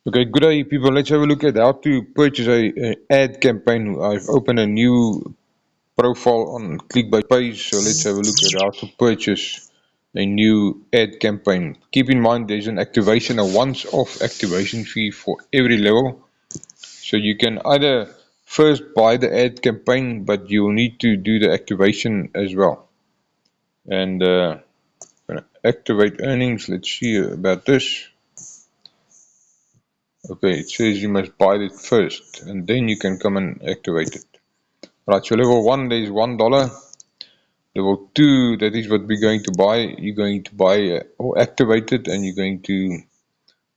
Okay, good day people. Let's have a look at how to purchase a ad campaign. I've opened a new profile on ClickBait, so let's have a look at how to purchase a new ad campaign. Keep in mind there's an activation, a once-off activation fee for every level. So you can either first buy the ad campaign, but you'll need to do the activation as well. And activate earnings, let's see about this. Okay, it says you must buy it first and then you can come and activate it. Right, so level 1 there is $1. Level 2, that is what we're going to buy. You're going to buy or activate it, and you're going to,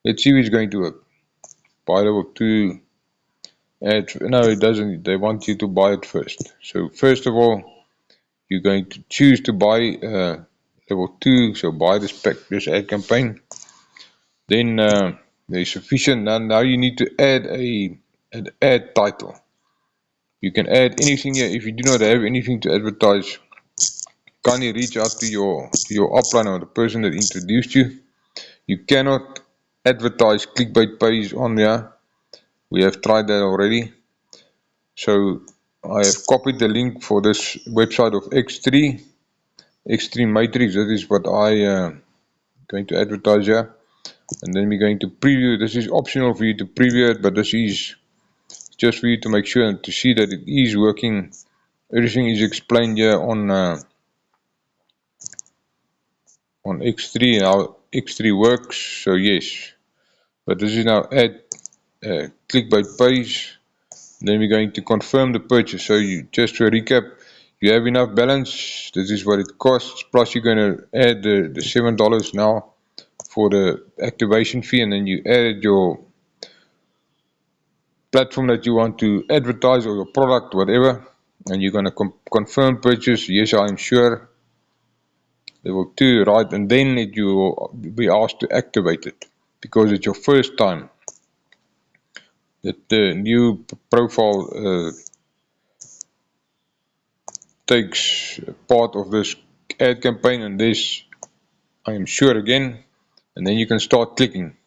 let's see if it's going to work. Buy level 2, no it doesn't, they want you to buy it first. So first of all, you're going to choose to buy level 2, so buy this ad campaign. Then there's sufficient, now you need to add an ad title. You can add anything here. If you do not have anything to advertise, kindly reach out to your upline or the person that introduced you. You cannot advertise clickbait page on there. We have tried that already. So I have copied the link for this website of X3 Matrix. That is what I going to advertise here. And then we're going to preview. This is optional for you to preview it, but this is just for you to make sure and to see that it is working. Everything is explained here on X3, how X3 works. So yes, but this is now add clickbait page. Then we're going to confirm the purchase. So you, just to recap, you have enough balance. This is what it costs. Plus you're going to add the $7 now for the activation fee, and then you add your platform that you want to advertise or your product, whatever, and you're going to confirm purchase. Yes, I'm sure. Level 2, right, and then you will be asked to activate it because it's your first time that the new profile takes part of this ad campaign, and this I am sure again, and then you can start clicking.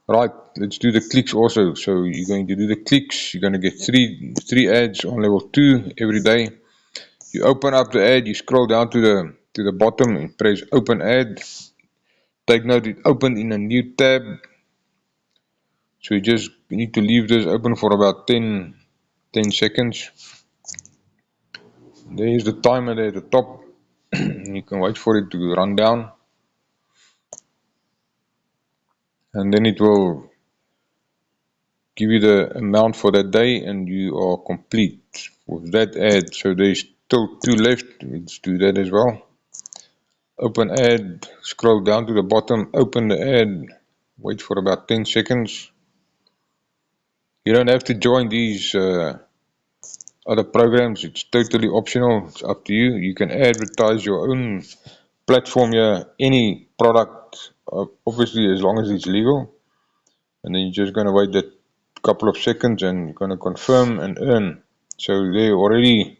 Right, let's do the clicks also. So you're going to do the clicks. You're going to get three ads on level 2 every day. You open up the ad, you scroll down to the bottom and press open ad. Take note it opened in a new tab. So you just need to leave this open for about 10 seconds. There is the timer there at the top. You can wait for it to run down. And then it will give you the amount for that day and you are complete with that ad. So there's still 2 left. Let's do that as well. Open ad, scroll down to the bottom, open the ad, wait for about 10 seconds. You don't have to join these other programs. It's totally optional. It's up to you. You can advertise your own platform here, any product, obviously as long as it's legal. And then you're just going to wait that couple of seconds and you're going to confirm and earn. So they already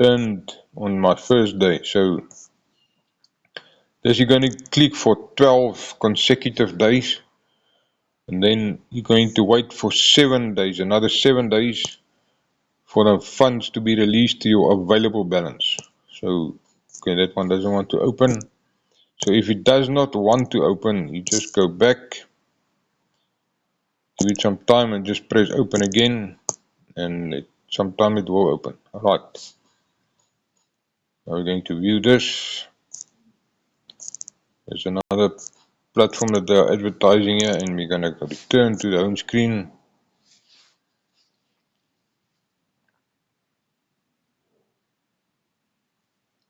earned on my first day. So this you're going to click for 12 consecutive days, and then you're going to wait for 7 days, another 7 days for the funds to be released to your available balance. So okay, that one doesn't want to open. So if it does not want to open, you just go back, give it some time and just press open again, and sometime it will open. Alright, now we're going to view this. There's another platform that they are advertising here, and we're going to return to the home screen.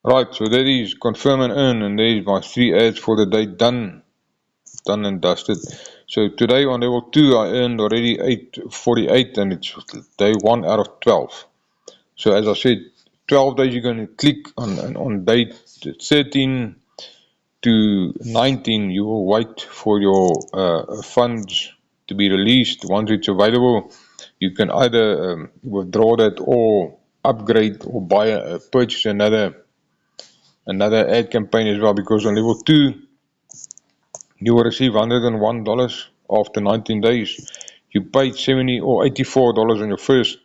Right, so that is confirm and earn, and there is my 3 ads for the day done and dusted. So today on level 2 I earned already 848, and it's day 1 out of 12. So as I said, 12 days you're going to click on day 13 to 19 you will wait for your funds to be released. Once it's available, you can either withdraw that or upgrade or buy purchase another ad campaign as well, because on level 2 you will receive $101 after 19 days, you paid $70 or $84 on your first,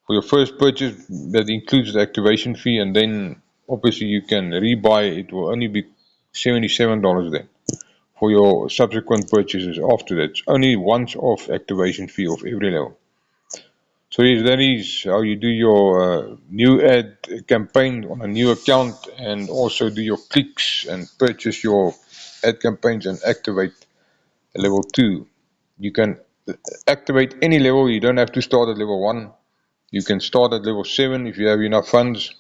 for your first purchase. That includes the activation fee, and then obviously you can rebuy. It will only be $77 then for your subsequent purchases after that. It's only once off activation fee of every level. So yes, that is how you do your new ad campaign on a new account, and also do your clicks and purchase your ad campaigns and activate level 2. You can activate any level. You don't have to start at level 1. You can start at level 7 if you have enough funds.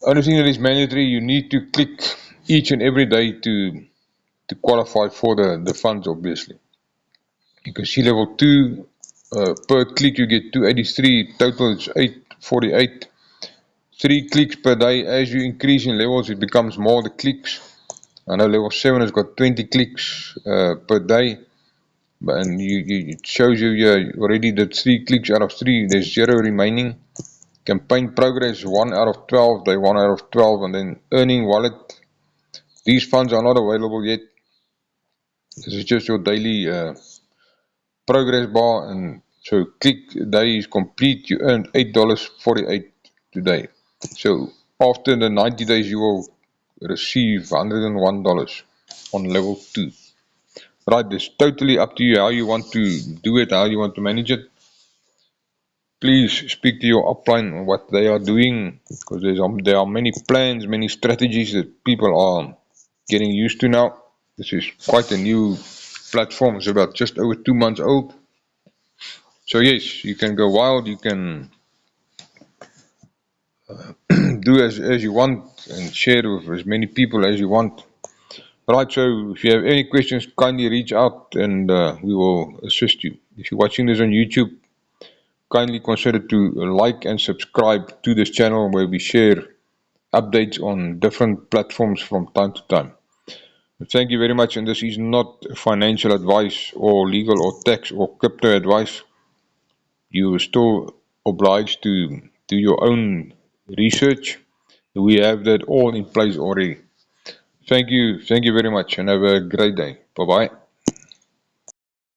Only thing that is mandatory, you need to click each and every day to qualify for the funds, obviously. You can see level 2, per click you get 283, total is 848. 3 clicks per day. As you increase in levels, it becomes more the clicks. I know level 7 has got 20 clicks per day, and it shows you already did 3 clicks out of 3, there's 0 remaining. Campaign progress 1 out of 12, day 1 out of 12, and then earning wallet. These funds are not available yet. This is just your daily progress bar, and so click day is complete. You earned $8.48 today. So after the 90 days, you will receive $101 on level 2. Right, it's totally up to you how you want to do it, how you want to manage it. Please speak to your upline on what they are doing, because there are many plans, many strategies that people are getting used to now. This is quite a new platform. It's about just over 2 months old. So yes, you can go wild, you can do as you want and share with as many people as you want. Right, so if you have any questions, kindly reach out, and we will assist you. If you're watching this on YouTube, kindly consider to like and subscribe to this channel, where we share updates on different platforms from time to time. Thank you very much, and this is not financial advice or legal or tax or crypto advice. You are still obliged to do your own research. We have that all in place already. Thank you very much, and have a great day. Bye bye.